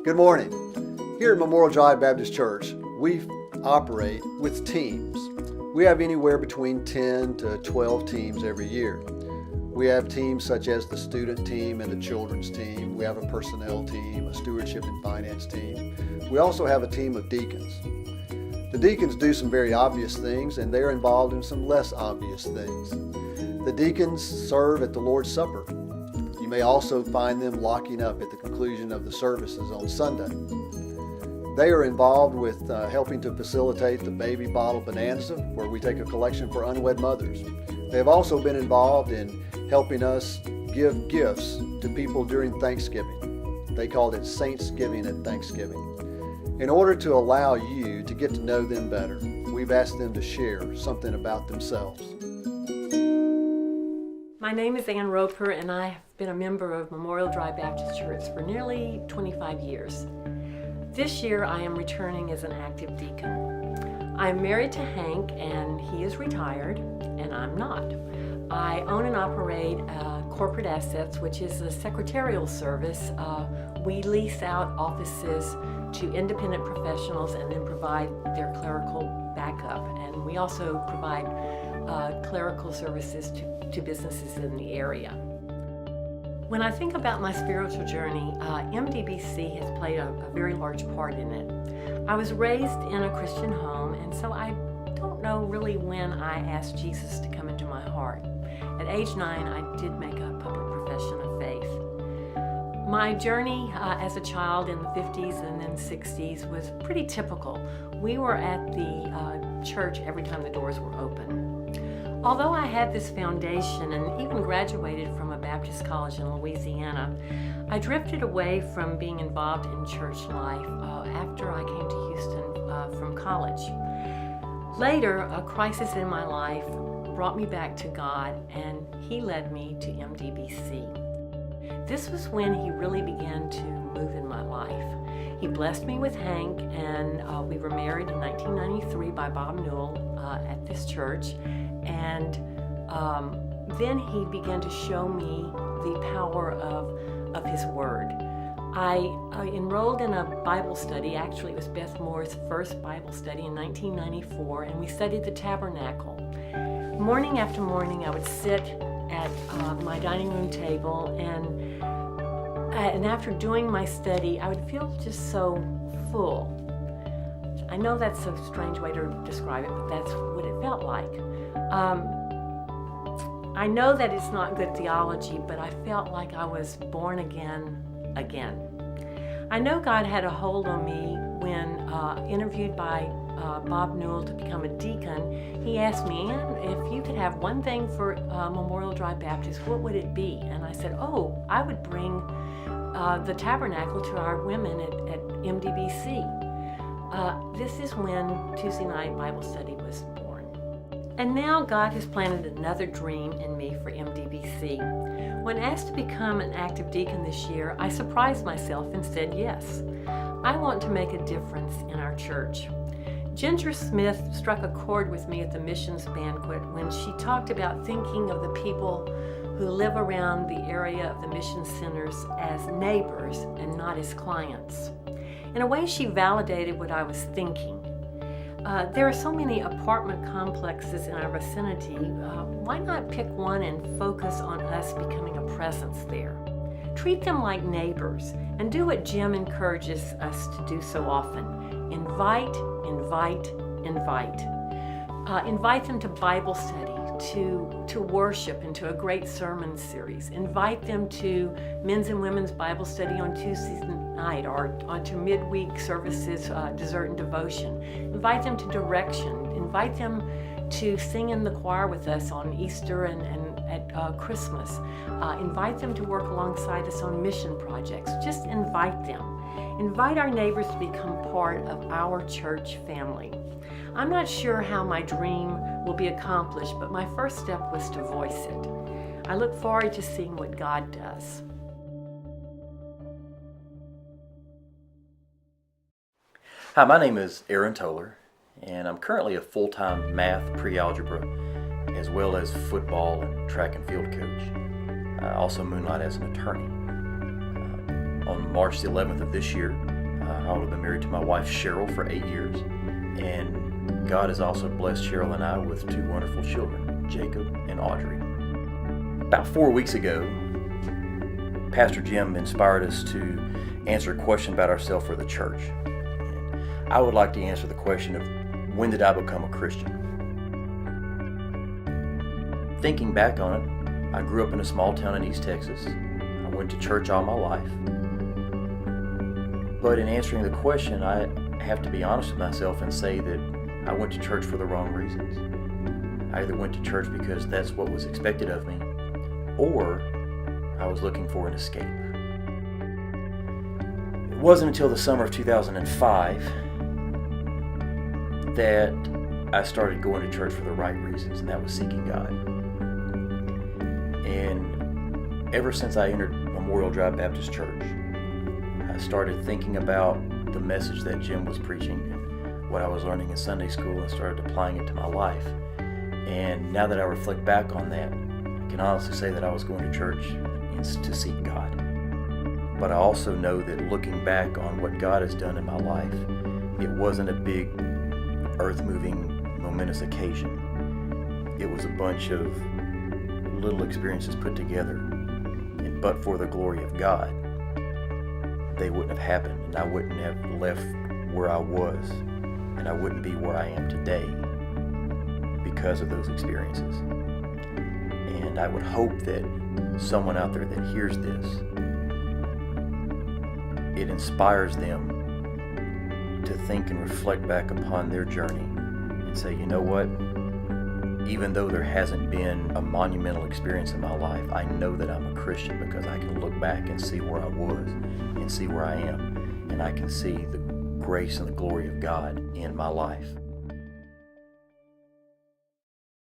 Good morning. Here at Memorial Drive Baptist Church, we operate with teams. We have anywhere between 10 to 12 teams every year. We have teams such as the student team and the children's team. We have a personnel team, a stewardship and finance team. We also have a team of deacons. The deacons do some very obvious things, and they're involved in some less obvious things. The deacons serve at the Lord's Supper. You may also find them locking up at the conclusion of the services on Sunday. They are involved with helping to facilitate the Baby Bottle Bonanza, where we take a collection for unwed mothers. They have also been involved in helping us give gifts to people during Thanksgiving. They called it Saintsgiving at Thanksgiving. In order to allow you to get to know them better, we've asked them to share something about themselves. My name is Ann Roper, and I have been a member of Memorial Drive Baptist Church for nearly 25 years. This year I am returning as an active deacon. I'm married to Hank, and he is retired, and I'm not. I own and operate corporate assets, which is a secretarial service. We lease out offices to independent professionals and then provide their clerical backup. And we also provide clerical services to businesses in the area. When I think about my spiritual journey, MDBC has played a very large part in it. I was raised in a Christian home, and so I don't know really when I asked Jesus to come into my heart. At age 9, I did make a public profession of faith. My journey as a child in the 50s and then 60s was pretty typical. We were at the church every time the doors were open. Although I had this foundation and even graduated from a Baptist college in Louisiana, I drifted away from being involved in church life after I came to Houston from college. Later, a crisis in my life brought me back to God, and He led me to MDBC. This was when He really began to move in my life. He blessed me with Hank, and we were married in 1993 by Bob Newell at this church. And then He began to show me the power of His Word. I enrolled in a Bible study. Actually, it was Beth Moore's first Bible study in 1994, and we studied the tabernacle. Morning after morning, I would sit at my dining room table, and after doing my study, I would feel just so full. I know that's a strange way to describe it, but that's what it felt like. I know that it's not good theology, but I felt like I was born again. I know God had a hold on me when interviewed by Bob Newell to become a deacon. He asked me, Ann, if you could have one thing for Memorial Drive Baptist, what would it be? And I said, I would bring the tabernacle to our women at MDBC. This is when Tuesday night Bible study was born. And now God has planted another dream in me for MDBC. When asked to become an active deacon this year, I surprised myself and said yes. I want to make a difference in our church. Ginger Smith struck a chord with me at the missions banquet when she talked about thinking of the people who live around the area of the mission centers as neighbors and not as clients. In a way, she validated what I was thinking. There are so many apartment complexes in our vicinity. Why not pick one and focus on us becoming a presence there? Treat them like neighbors and do what Jim encourages us to do so often. Invite, invite, invite. Invite them to Bible study, to worship, and to a great sermon series. Invite them to men's and women's Bible study on Tuesday night or onto midweek services, dessert and devotion. Invite them to direction. Invite them to sing in the choir with us on Easter and at Christmas. Invite them to work alongside us on mission projects. Just invite them. Invite our neighbors to become part of our church family. I'm not sure how my dream will be accomplished, but my first step was to voice it. I look forward to seeing what God does. Hi, my name is Aaron Toller, and I'm currently a full-time math pre-algebra as well as football and track and field coach. I also moonlight as an attorney. On March the 11th of this year, I would have been married to my wife Cheryl for 8 years, and God has also blessed Cheryl and I with 2 wonderful children, Jacob and Audrey. About 4 weeks ago, Pastor Jim inspired us to answer a question about ourselves for the church. And I would like to answer the question of, when did I become a Christian? Thinking back on it, I grew up in a small town in East Texas. I went to church all my life. But in answering the question, I have to be honest with myself and say that I went to church for the wrong reasons. I either went to church because that's what was expected of me, or I was looking for an escape. It wasn't until the summer of 2005 that I started going to church for the right reasons, and that was seeking God. And ever since I entered Memorial Drive Baptist Church, I started thinking about the message that Jim was preaching and what I was learning in Sunday school, and started applying it to my life. And now that I reflect back on that, I can honestly say that I was going to church to seek God. But I also know that looking back on what God has done in my life, it wasn't a big, earth-moving, momentous occasion. It was a bunch of little experiences put together, and but for the glory of God, they wouldn't have happened, and I wouldn't have left where I was, and I wouldn't be where I am today because of those experiences. And I would hope that someone out there that hears this, it inspires them to think and reflect back upon their journey and say, you know what? Even though there hasn't been a monumental experience in my life, I know that I'm a Christian because I can look back and see where I was and see where I am, and I can see the grace and the glory of God in my life.